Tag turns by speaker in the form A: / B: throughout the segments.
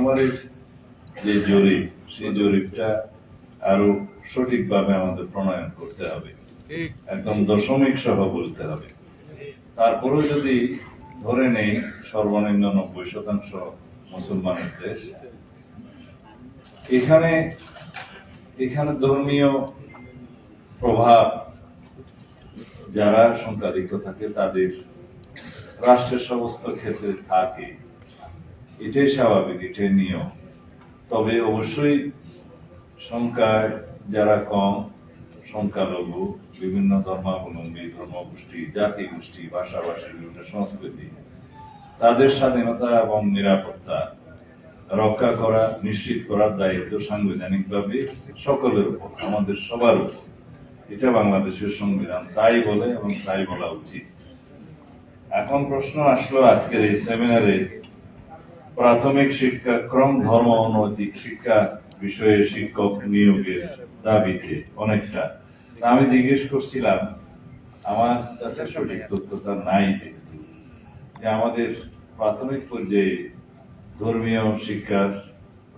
A: মহামারীর যে জরিপ, সেই জরিপটা আরো সঠিকভাবে আমাদের প্রণয়ন করতে হবে, একদম দশমিক সহ বলতে হবে। তারপরেও যদি ধরে নেই সর্বনিম্ন 90% মুসলমানের দেশ, এখানে ধর্মীয় প্রভাব যারা সংখ্যাধিক্য থাকে তাদের রাষ্ট্রের সমস্ত ক্ষেত্রে থাকে, এটাই স্বাভাবিক, এটাই নিয়ম। তবে অবশ্যই সংখ্যায় যারা কম, সংখ্যালঘু, বিভিন্ন ধর্মাবলম্বী, ধর্মগোষ্ঠী, জাতি গোষ্ঠী, ভাষাভাষী, বিভিন্ন সংস্কৃতি, তাদের স্বাধীনতা এবং নিরাপত্তা রক্ষা করা, নিশ্চিত করার দায়িত্ব সাংবিধানিকভাবে সকলের উপর, আমাদের সবার উপর। এটা বাংলাদেশের সংবিধান তাই বলে এবং তাই বলা উচিত। এখন প্রশ্ন আসলো আজকের এই সেমিনারে প্রাথমিক শিক্ষাক্রম ধর্ম ও নৈতিক শিক্ষা বিষয়ে শিক্ষক নিয়োগের দাবিতে অনেকটা। আমি জিজ্ঞেস করছিলাম, আমার কাছে সঠিক তথ্যটা নাই, যে আমাদের প্রাথমিক পর্যায়ে ধর্মীয় শিক্ষার,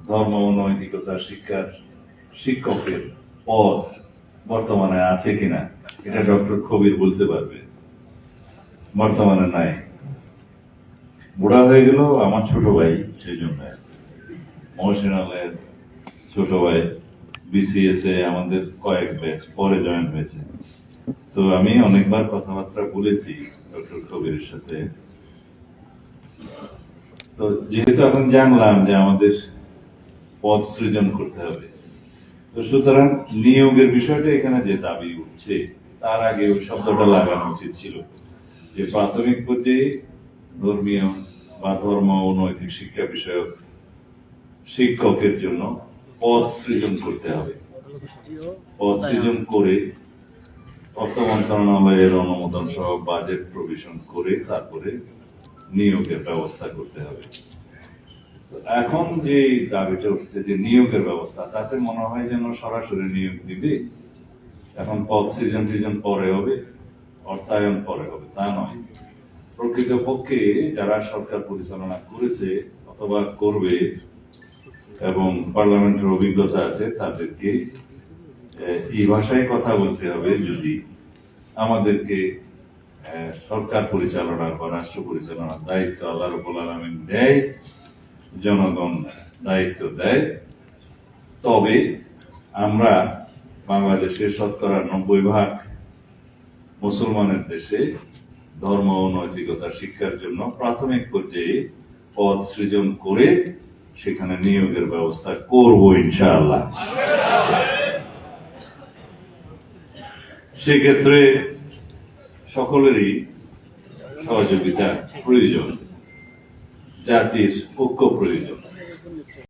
A: ধর্ম ও নৈতিকতা শিক্ষার শিক্ষকের পদ বর্তমানে আছে কিনা, এটা ডক্টর কবির বলতে পারবে। বর্তমানে নাই, বুড়া হয়ে গেল আমার ছোট ভাই, সেই জন্য মহসিনালের ছোট ভাই বিসিএস এ আমাদের কয়েক ব্যাচ পরে জয়েন হয়েছে। তো আমি অনেকবার কথাবার্তা বলেছি ডক্টর কবিরের সাথে। তো যেহেতু এখন জানলাম যে আমাদের পদ সৃজন করতে হবে, তো সুতরাং নিয়োগের বিষয়টা এখানে যে দাবি উঠছে, তার আগে ওই শব্দটা লাগানো উচিত ছিল যে প্রাথমিক পর্যায়ে ধর্মীয় বা ধর্ম ও নৈতিক শিক্ষা বিষয়ক শিক্ষকের জন্য পদ সৃজন করতে হবে। পদ সৃজন করে অর্থ মন্ত্রণালয়ের অনুমোদন সহ বাজেট প্রভিশন করে তারপরে নিয়োগের ব্যবস্থা করতে হবে। এখন যে দাবিটা উঠছে যে নিয়োগের ব্যবস্থা, তাতে মনে হয় যেন সরাসরি নিয়োগ দিবে, এখন পদ সৃজন পরে হবে, অর্থায়ন পরে হবে, তা নয়। প্রকৃতপক্ষে যারা সরকার পরিচালনা করেছে অথবা করবে এবং পার্লামেন্টের অভিজ্ঞতা আছে, তাদেরকে এই ভাষায় কথা বলতে হবে। যদি আমাদেরকে সরকার পরিচালনা বা রাষ্ট্র পরিচালনার দায়িত্ব আল্লাহ রাব্বুল আলামিন দেয়, জনগণ দায়িত্ব দেয়, তবে আমরা বাংলাদেশের শতকরা 90% মুসলমানের দেশে ধর্ম ও নৈতিকতা শিক্ষার জন্য প্রাথমিক পর্যায়ে পদ সৃজন করে সেখানে নিয়োগের ব্যবস্থা করব ইনশাআল্লাহ। সেক্ষেত্রে সকলেরই সহযোগিতা প্রয়োজন, জাতির ঐক্য প্রয়োজন।